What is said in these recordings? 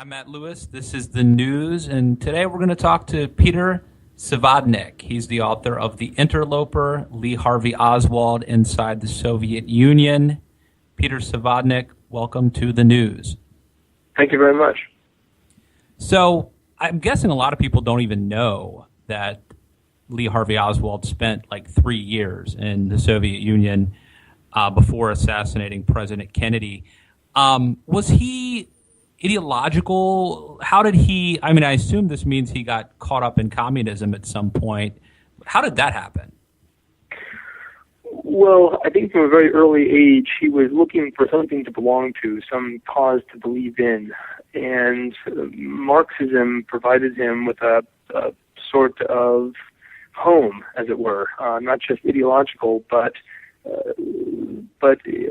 I'm Matt Lewis. This is the news, and today we're going to talk to Peter Savadnik. He's the author of The Interloper, Lee Harvey Oswald Inside the Soviet Union. Peter Savadnik, welcome to the news. Thank you very much. So I'm guessing a lot of people don't even know that Lee Harvey Oswald spent like 3 years in the Soviet Union before assassinating President Kennedy. Was he ideological? How did he, I assume this means he got caught up in communism at some point. How did that happen? Well, I think from a very early age, he was looking for something to belong to, some cause to believe in. And Marxism provided him with a sort of home, as it were, not just ideological, but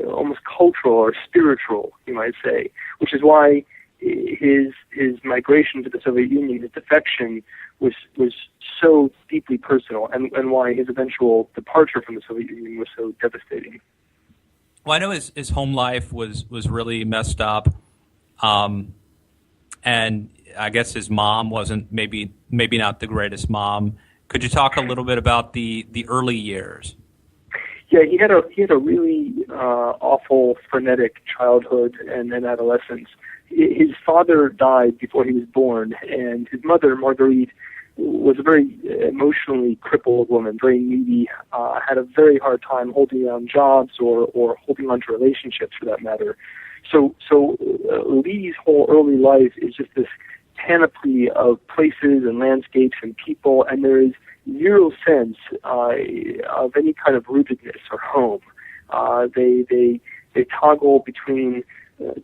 almost cultural or spiritual, you might say, which is why his migration to the Soviet Union, his defection, was so deeply personal, and why his eventual departure from the Soviet Union was so devastating. Well, I know his home life was really messed up, and I guess his mom wasn't maybe not the greatest mom. Could you talk a little bit about the early years? Yeah, he had a really awful, frenetic childhood and then adolescence. His father died before he was born, and his mother, Marguerite, was a very emotionally crippled woman, very needy, had a very hard time holding on jobs or holding on to relationships for that matter. So Lee's whole early life is just this panoply of places and landscapes and people, and there is zero sense of any kind of rootedness or home. They toggle between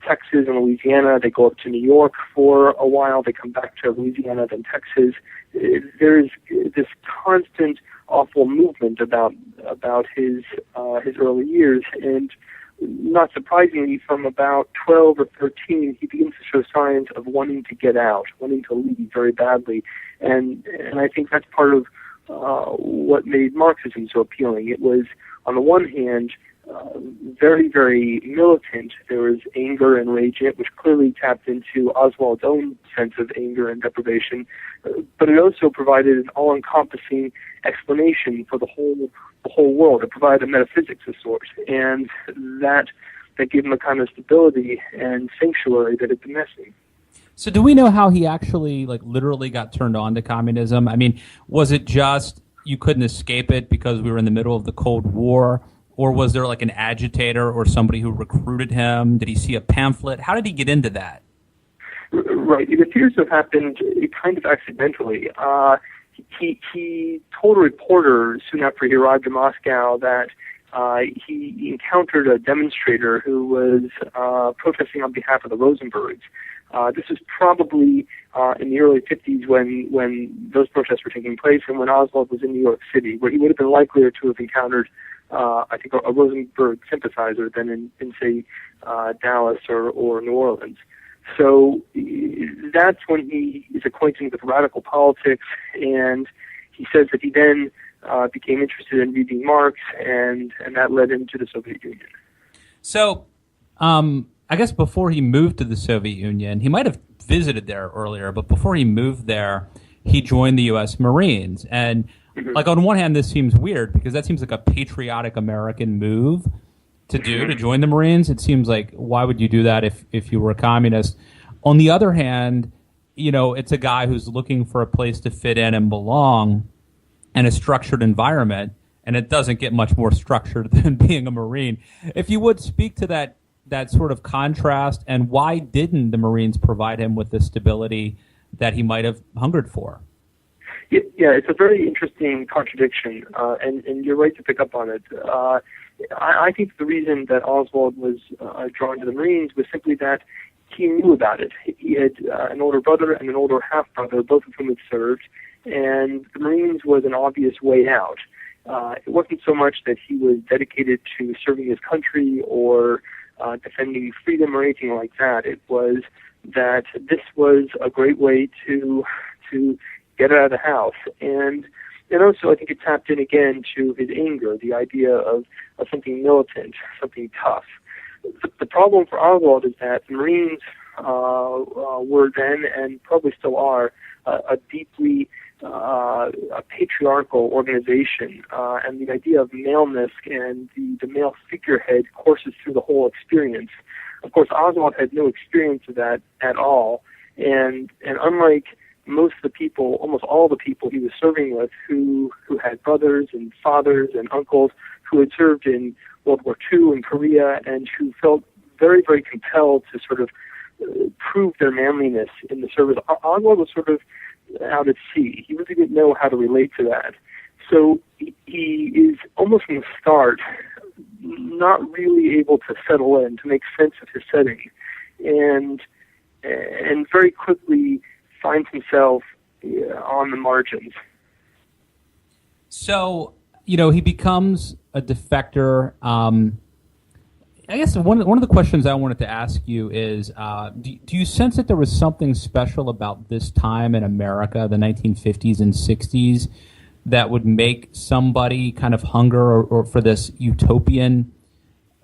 Texas and Louisiana. They go up to New York for a while. They come back to Louisiana, then Texas. There's this constant, awful movement about his early years, and not surprisingly, from about 12 or 13, he begins to show signs of wanting to get out, wanting to leave very badly, and I think that's part of what made Marxism so appealing. It was, on the one hand, very, very militant. There was anger and rage in it, which clearly tapped into Oswald's own sense of anger and deprivation, but it also provided an all-encompassing explanation for the whole world. It provided a metaphysics of sorts, and that gave him a kind of stability and sanctuary that had been missing. So do we know how he actually, literally got turned on to communism? Was it just you couldn't escape it because we were in the middle of the Cold War? Or was there an agitator or somebody who recruited him? Did he see a pamphlet? How did he get into that? Right. It appears to have happened kind of accidentally. He told a reporter soon after he arrived in Moscow that he encountered a demonstrator who was protesting on behalf of the Rosenbergs. This was probably in the early 50s when those protests were taking place, and when Oswald was in New York City, where he would have been likelier to have encountered I think a Rosenberg sympathizer than in say, Dallas or New Orleans. So that's when he is acquainted with radical politics, and he says that he then became interested in reading Marx, and that led him to the Soviet Union. So I guess before he moved to the Soviet Union, he might have visited there earlier, but before he moved there, he joined the U.S. Marines. And on one hand, this seems weird because that seems like a patriotic American move to do, to join the Marines. It seems like, why would you do that if you were a communist? On the other hand, it's a guy who's looking for a place to fit in and belong in a structured environment, and it doesn't get much more structured than being a Marine. If you would speak to that sort of contrast, and why didn't the Marines provide him with the stability that he might have hungered for? Yeah, it's a very interesting contradiction, and you're right to pick up on it. I think the reason that Oswald was drawn to the Marines was simply that he knew about it. He had an older brother and an older half-brother, both of whom had served, and the Marines was an obvious way out. It wasn't so much that he was dedicated to serving his country or defending freedom or anything like that. It was that this was a great way to get out of the house. And also I think it tapped in again to his anger, the idea of something militant, something tough. The problem for Oswald is that the Marines were then, and probably still are, a deeply a patriarchal organization, and the idea of maleness and the male figurehead courses through the whole experience. Of course, Oswald had no experience of that at all, and unlike most of the people, almost all the people he was serving with, who had brothers and fathers and uncles who had served in World War II in Korea, and who felt very, very compelled to sort of prove their manliness in the service, Oswald was sort of out at sea. He really didn't know how to relate to that. So he is almost from the start not really able to settle in, to make sense of his setting, and very quickly finds himself on the margins. So, he becomes a defector. I guess one of the questions I wanted to ask you is, do you sense that there was something special about this time in America, the 1950s and 60s, that would make somebody kind of hunger or for this utopian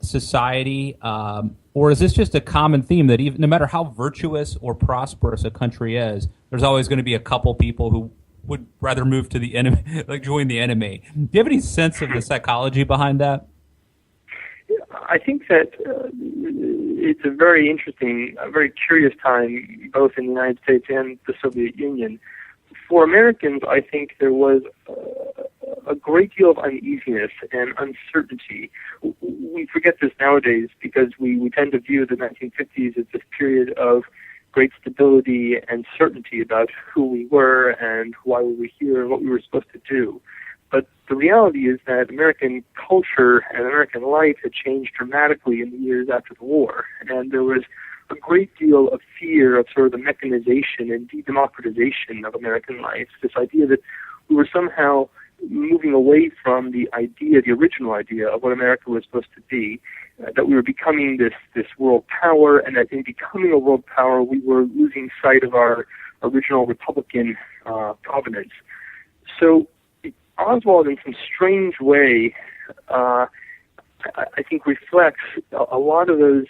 society? Or is this just a common theme that even no matter how virtuous or prosperous a country is, there's always going to be a couple people who would rather move to the enemy, like join the enemy? Do you have any sense of the psychology behind that? I think that it's a very interesting, a very curious time, both in the United States and the Soviet Union. For Americans, I think there was a great deal of uneasiness and uncertainty. We forget this nowadays because we tend to view the 1950s as this period of great stability and certainty about who we were and why we were here and what we were supposed to do. But the reality is that American culture and American life had changed dramatically in the years after the war, and there was a great deal of fear of sort of the mechanization and de-democratization of American life, this idea that we were somehow moving away from the original idea of what America was supposed to be, that we were becoming this world power, and that in becoming a world power, we were losing sight of our original Republican provenance. So Oswald, in some strange way, I think reflects a lot of those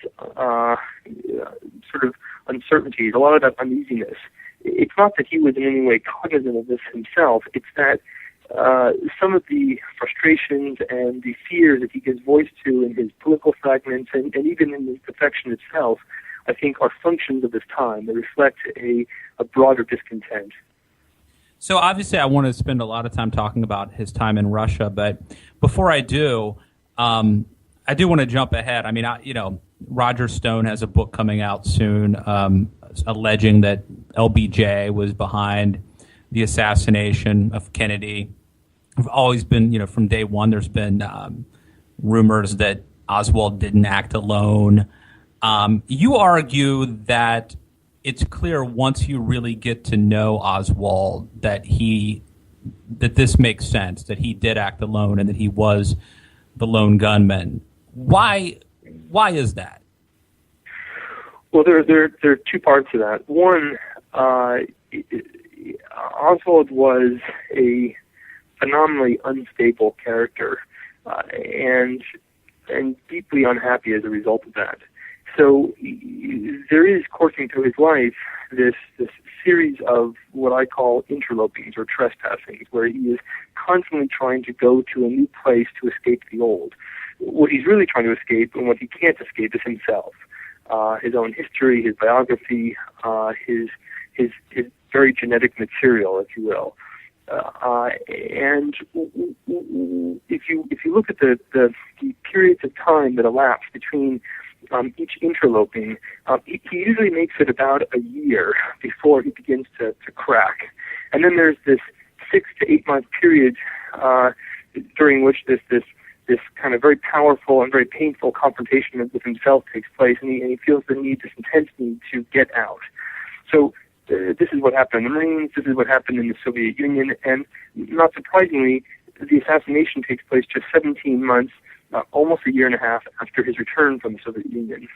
sort of uncertainties, a lot of that uneasiness. It's not that he was in any way cognizant of this himself. It's that some of the frustrations and the fears that he gives voice to in his political fragments and even in his defection itself, I think, are functions of his time. They reflect a broader discontent. So obviously I want to spend a lot of time talking about his time in Russia, but before I do want to jump ahead. I mean, Roger Stone has a book coming out soon alleging that LBJ was behind the assassination of Kennedy. I've always been, from day one, there's been rumors that Oswald didn't act alone. You argue that it's clear once you really get to know Oswald that this makes sense, that he did act alone and that he was the lone gunman. Why is that? Well, there are two parts to that. One, Oswald was a phenomenally unstable character, and deeply unhappy as a result of that. So there is coursing through his life this series of what I call interlopings or trespassings, where he is constantly trying to go to a new place to escape the old. What he's really trying to escape and what he can't escape is himself, his own history, his biography, his very genetic material, if you will. And if you look at the periods of time that elapse between each interloping, he usually makes it about a year before he begins to crack. And then there's this 6 to 8 month period during which this kind of very powerful and very painful confrontation with himself takes place, and he feels the need, this intense need to get out. So this is what happened in the Marines, this is what happened in the Soviet Union, and not surprisingly, the assassination takes place just 17 months, almost a year and a half after his return from the Soviet Union.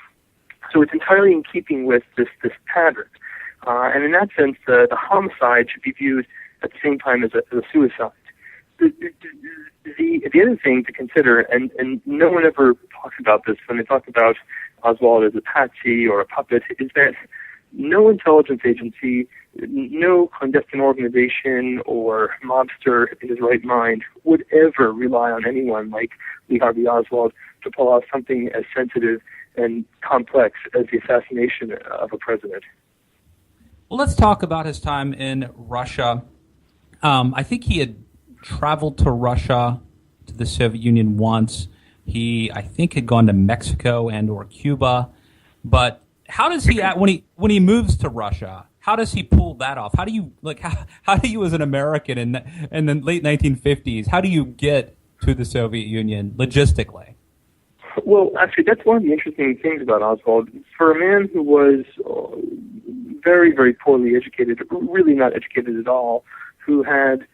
So it's entirely in keeping with this pattern. And in that sense, the homicide should be viewed at the same time as a suicide. The other thing to consider, and no one ever talks about this when they talk about Oswald as a patsy or a puppet, is that no intelligence agency, no clandestine organization or mobster in his right mind would ever rely on anyone like Lee Harvey Oswald to pull off something as sensitive and complex as the assassination of a president. Well, let's talk about his time in Russia. I think he had traveled to Russia, to the Soviet Union once. He, I think, had gone to Mexico and or Cuba. But how does he, when he moves to Russia, how does he pull that off? How do you, how do you as an American in the late 1950s, how do you get to the Soviet Union logistically? Well, actually, that's one of the interesting things about Oswald. For a man who was very, very poorly educated, really not educated at all, who had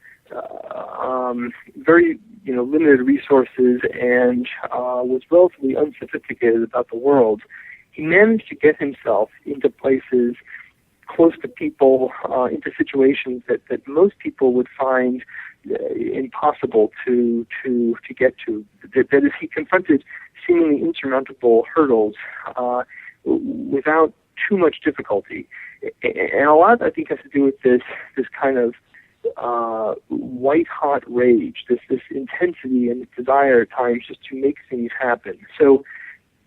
very limited resources and was relatively unsophisticated about the world, he managed to get himself into places close to people, into situations that most people would find impossible to get to. That is, he confronted seemingly insurmountable hurdles without too much difficulty. And a lot, I think, has to do with this kind of white-hot rage, this intensity and desire at times just to make things happen. So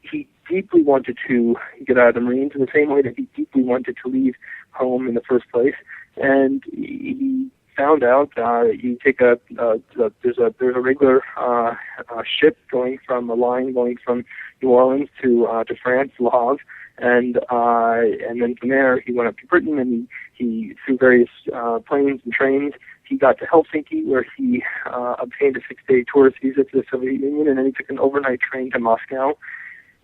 he deeply wanted to get out of the Marines in the same way that he deeply wanted to leave home in the first place. And he found out you take there's a regular ship going from New Orleans to France, Le Havre, and then from there he went up to Britain, and he through various planes and trains he got to Helsinki, where he obtained a 6-day tourist visa to the Soviet Union, and then he took an overnight train to Moscow.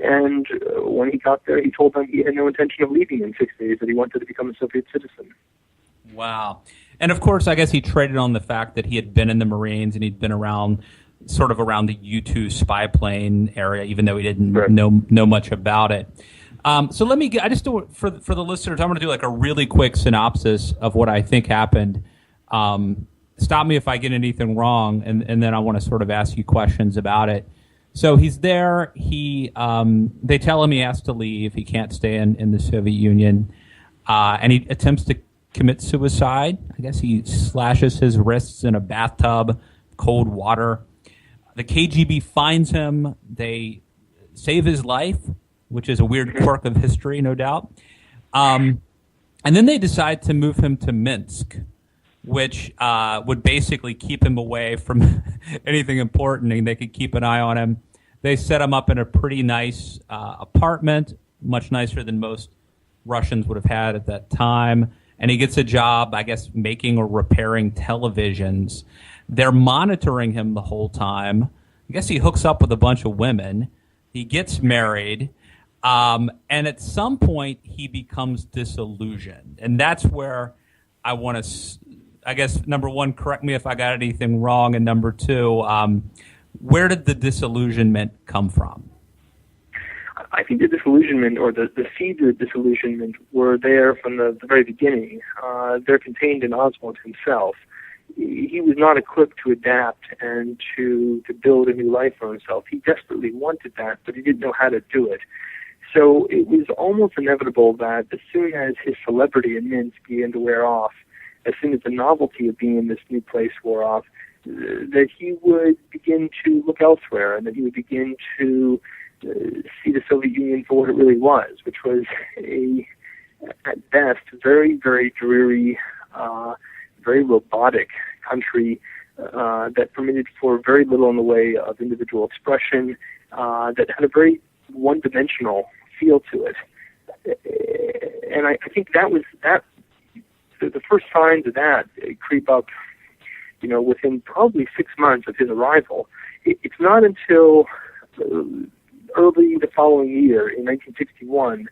And when he got there, he told them he had no intention of leaving in 6 days, that he wanted to become a Soviet citizen. Wow. And of course, I guess he traded on the fact that he had been in the Marines and he'd been around the U-2 spy plane area, even though he didn't know much about it. So let me get, I just do for the listeners, I'm going to do like a really quick synopsis of what I think happened. Stop me if I get anything wrong, and then I want to sort of ask you questions about it. So he's there. They tell him he has to leave. He can't stay in the Soviet Union, and he attempts to commit suicide. I guess he slashes his wrists in a bathtub, cold water. The KGB finds him. They save his life, which is a weird quirk of history, no doubt. And then they decide to move him to Minsk, which would basically keep him away from anything important, and they could keep an eye on him. They set him up in a pretty nice apartment, much nicer than most Russians would have had at that time. And he gets a job, I guess, making or repairing televisions. They're monitoring him the whole time. I guess he hooks up with a bunch of women. He gets married. And at some point, he becomes disillusioned. And that's where I want to, I guess, number one, correct me if I got anything wrong. And number two, where did the disillusionment come from? I think the disillusionment, or the seeds of disillusionment, were there from the very beginning. They're contained in Oswald himself. He was not equipped to adapt and to build a new life for himself. He desperately wanted that, but he didn't know how to do it. So it was almost inevitable that as soon as his celebrity in Minsk began to wear off, as soon as the novelty of being in this new place wore off, that he would begin to look elsewhere, and that he would begin to see the Soviet Union for what it really was, which was at best, very, very dreary, very robotic country that permitted for very little in the way of individual expression, that had a very one-dimensional feel to it. And I think that was the first signs of that creep up, within probably 6 months of his arrival. It's not until early the following year, in 1961,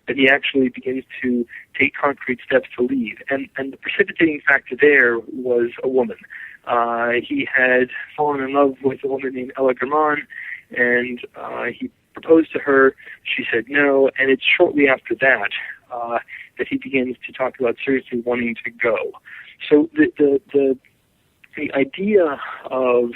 that he actually begins to take concrete steps to leave. And the precipitating factor there was a woman. He had fallen in love with a woman named Ella German, and he proposed to her. She said no, and it's shortly after that that he begins to talk about seriously wanting to go. So the idea of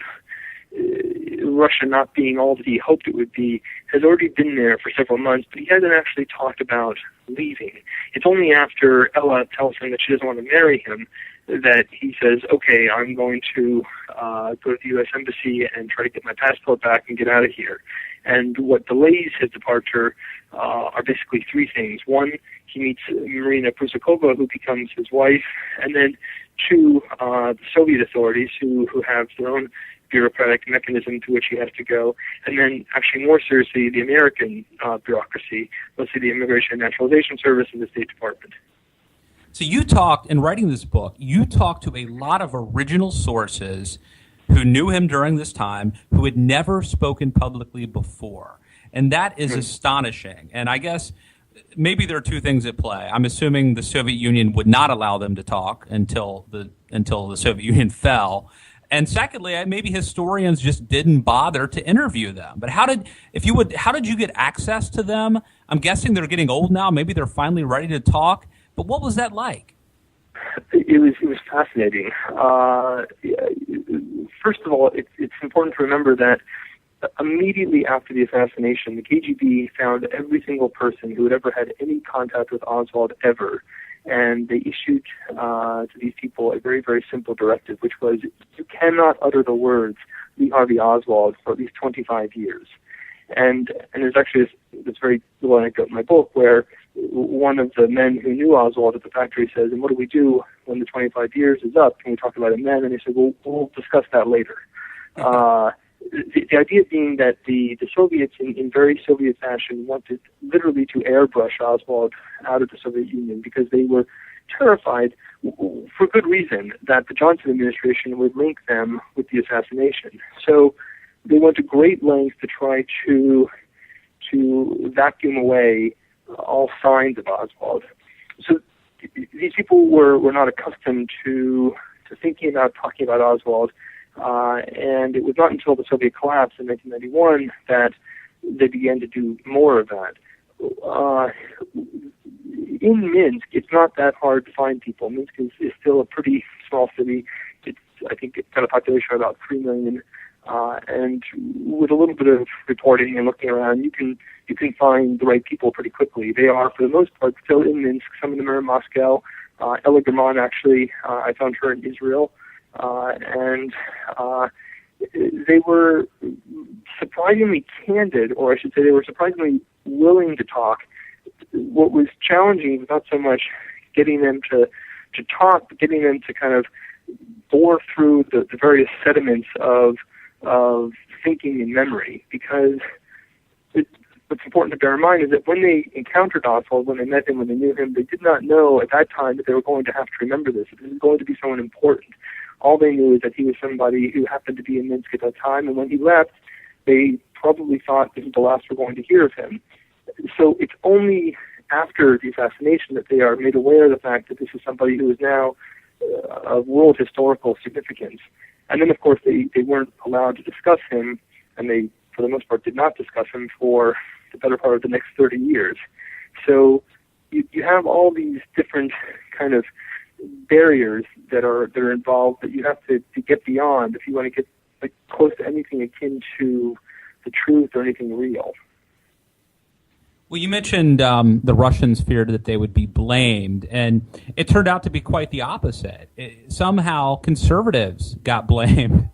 Russia not being all that he hoped it would be, has already been there for several months, but he hasn't actually talked about leaving. It's only after Ella tells him that she doesn't want to marry him that he says, okay, I'm going to go to the U.S. Embassy and try to get my passport back and get out of here. And what delays his departure are basically three things. One, he meets Marina Prusakova, who becomes his wife, and then two, the Soviet authorities who have their own bureaucratic mechanism to which he has to go, and then actually more seriously, the American bureaucracy, let's say the Immigration and Naturalization Service and the State Department. So you talked, in writing this book, you talked to a lot of original sources who knew him during this time, who had never spoken publicly before. And that is astonishing. And I guess maybe there are two things at play. I'm assuming the Soviet Union would not allow them to talk until the Soviet Union fell. And secondly, maybe historians just didn't bother to interview them. But how did you get access to them? I'm guessing they're getting old now. Maybe they're finally ready to talk. But what was that like? It was fascinating. First of all, it's important to remember that immediately after the assassination, the KGB found every single person who had ever had any contact with Oswald ever, and they issued to these people a very, very simple directive, which was you cannot utter the words Lee Harvey Oswald for at least 25 years. And there's actually this very little anecdote in my book where one of the men who knew Oswald at the factory says, and what do we do when the 25 years is up? Can we talk about it then? And they said, well, we'll discuss that later. The idea being that the Soviets, in very Soviet fashion, wanted literally to airbrush Oswald out of the Soviet Union because they were terrified, for good reason, that the Johnson administration would link them with the assassination. So they went to great lengths to try to vacuum away all signs of Oswald. So these people were not accustomed to thinking about talking about Oswald, and it was not until the Soviet collapse in 1991 that they began to do more of that. In Minsk, it's not that hard to find people. Minsk is still a pretty small city. I think it's got a population of about 3 million. And with a little bit of reporting and looking around, you can find the right people pretty quickly. They are, for the most part, still in Minsk. Some of them are in Moscow. Ella German, actually, I found her in Israel. And they were surprisingly candid, or I should say they were surprisingly willing to talk. What was challenging was not so much getting them to talk, but getting them to kind of bore through the various sediments of thinking and memory, because what's important to bear in mind is that when they encountered Oswald, when they met him, when they knew him, they did not know at that time that they were going to have to remember this. This is going to be someone important. All they knew is that he was somebody who happened to be in Minsk at that time, and when he left, they probably thought this was the last we're going to hear of him. So it's only after the assassination that they are made aware of the fact that this is somebody who is now of world historical significance. And then, of course, they weren't allowed to discuss him, and they, for the most part, did not discuss him for the better part of the next 30 years. So you have all these different kind of barriers that are involved that you have to get beyond if you want to get close to anything akin to the truth or anything real. Well, you mentioned the Russians feared that they would be blamed, and it turned out to be quite the opposite. Somehow conservatives got blamed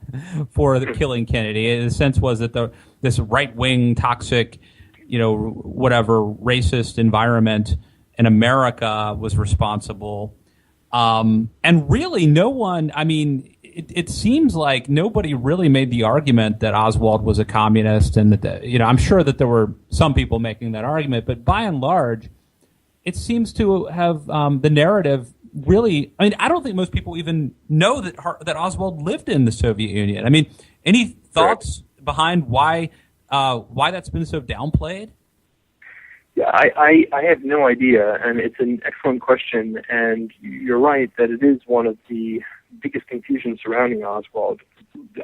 for the killing Kennedy. The sense was that this right-wing, toxic, whatever, racist environment in America was responsible. And really no one, it seems like nobody really made the argument that Oswald was a communist, and that I'm sure that there were some people making that argument, but by and large, it seems to have the narrative really. I don't think most people even know that Oswald lived in the Soviet Union. Any thoughts behind why that's been so downplayed? Yeah, I have no idea, and it's an excellent question, and you're right that it is one of the biggest confusions surrounding Oswald.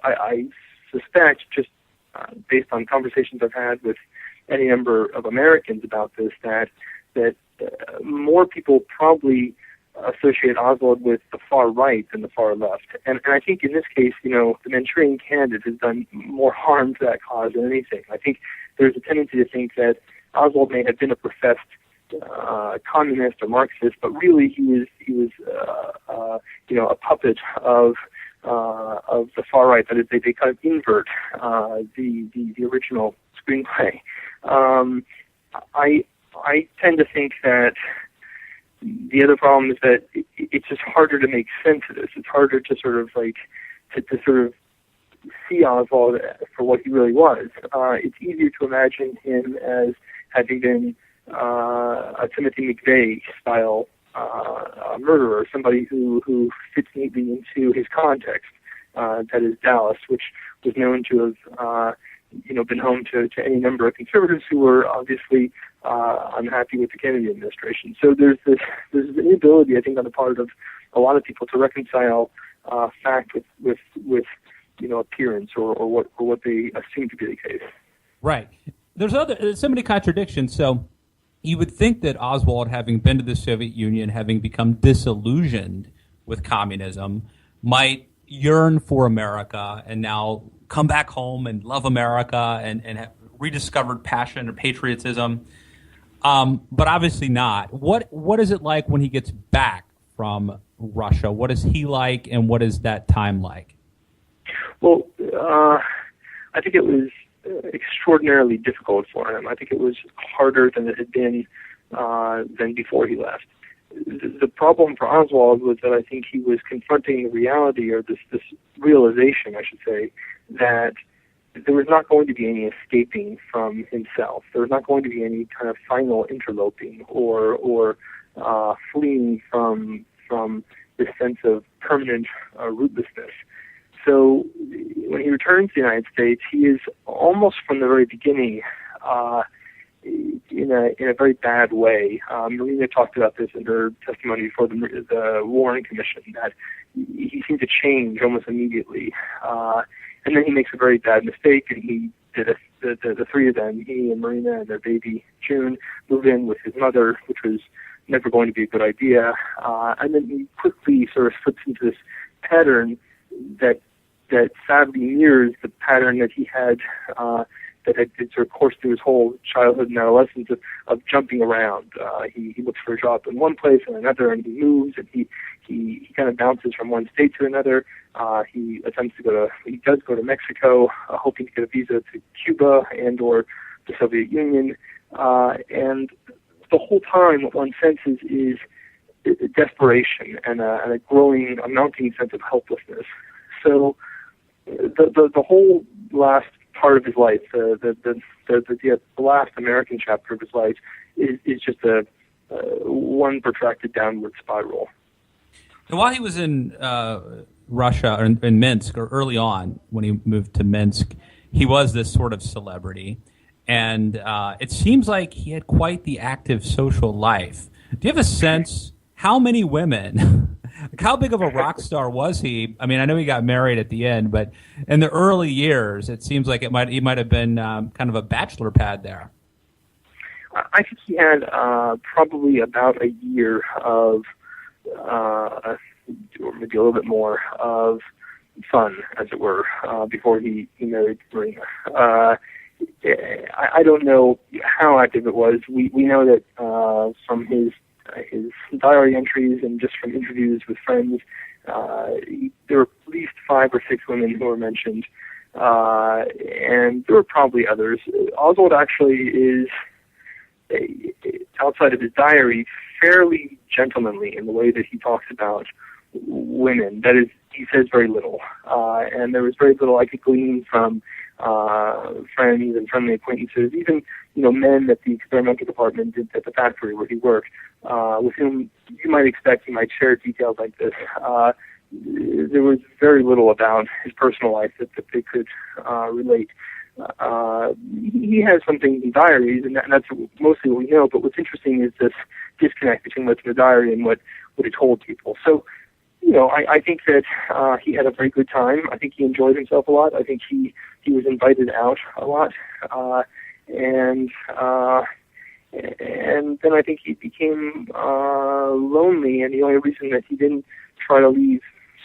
I suspect, just based on conversations I've had with any number of Americans about this, that more people probably associate Oswald with the far right than the far left. And I think in this case, the Manchurian Candidate has done more harm to that cause than anything. I think there's a tendency to think that Oswald may have been a professed communist or Marxist, but really he was a puppet of the far right. That is, they kind of invert the original screenplay. I tend to think that the other problem is that it's just harder to make sense of this. It's harder to sort of to sort of see Oswald for what he really was. It's easier to imagine him as having been a Timothy McVeigh style murderer, somebody who fits neatly into his context. That is Dallas, which was known to have been home to any number of conservatives who were obviously unhappy with the Kennedy administration. So there's an inability, I think, on the part of a lot of people to reconcile fact with appearance or what they assume to be the case. Right. There's so many contradictions. So you would think that Oswald, having been to the Soviet Union, having become disillusioned with communism, might yearn for America and now come back home and love America and have rediscovered passion or patriotism. But obviously not. What is it like when he gets back from Russia? What is he like, and what is that time like? Well, I think it was extraordinarily difficult for him. I think it was harder than it had been than before he left. The problem for Oswald was that I think he was confronting the reality, or this realization, I should say, that there was not going to be any escaping from himself. There was not going to be any kind of final interloping or fleeing from this sense of permanent rootlessness. So when he returns to the United States, he is almost from the very beginning in a very bad way. Marina talked about this in her testimony before the Warren Commission, that he seemed to change almost immediately. And then he makes a very bad mistake, and he did the three of them, he and Marina and their baby June, move in with his mother, which was never going to be a good idea. And then he quickly sort of slips into this pattern that sadly mirrors the pattern that he had that had sort of coursed through his whole childhood and adolescence of jumping around. He looks for a job in one place and another, and he moves, and he kind of bounces from one state to another. He does go to Mexico, hoping to get a visa to Cuba and or the Soviet Union, and the whole time what one senses is desperation and a mounting sense of helplessness. So the whole last part of his life, the last American chapter of his life, is just a one protracted downward spiral. And while he was in Russia, or in Minsk, or early on when he moved to Minsk, he was this sort of celebrity, and it seems like he had quite the active social life. Do you have a sense how many women? How big of a rock star was he? I mean, I know he got married at the end, but in the early years, it seems like he might have been kind of a bachelor pad there. I think he had probably about a year of, or maybe a little bit more, of fun, as it were, before he married Marina. I don't know how active it was. We know that from his diary entries and just from interviews with friends, there were at least 5 or 6 women who were mentioned, and there were probably others. Oswald actually is, outside of his diary, fairly gentlemanly in the way that he talks about women. That is, he says very little, and there was very little I could glean from friends and friendly acquaintances, even men at the experimental department at the factory where he worked, with whom you might expect he might share details like this. There was very little about his personal life that they could relate. He has something in diaries, and that's mostly what we know, but what's interesting is this disconnect between what's in the diary and what he told people. So, I think that he had a very good time. I think he enjoyed himself a lot. I think he was invited out a lot. And And then I think he became lonely, and the only reason that he didn't try to leave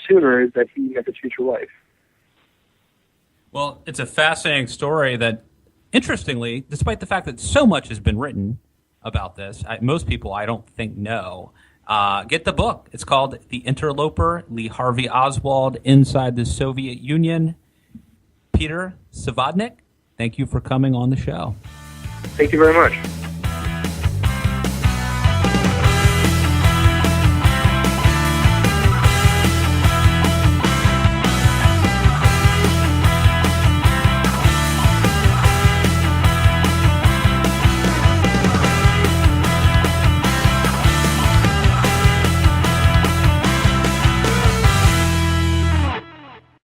sooner is that he met his future wife. Well, it's a fascinating story that, interestingly, despite the fact that so much has been written about this, most people I don't think know. Get the book. It's called The Interloper, Lee Harvey Oswald Inside the Soviet Union. Peter Savodnik, thank you for coming on the show. Thank you very much.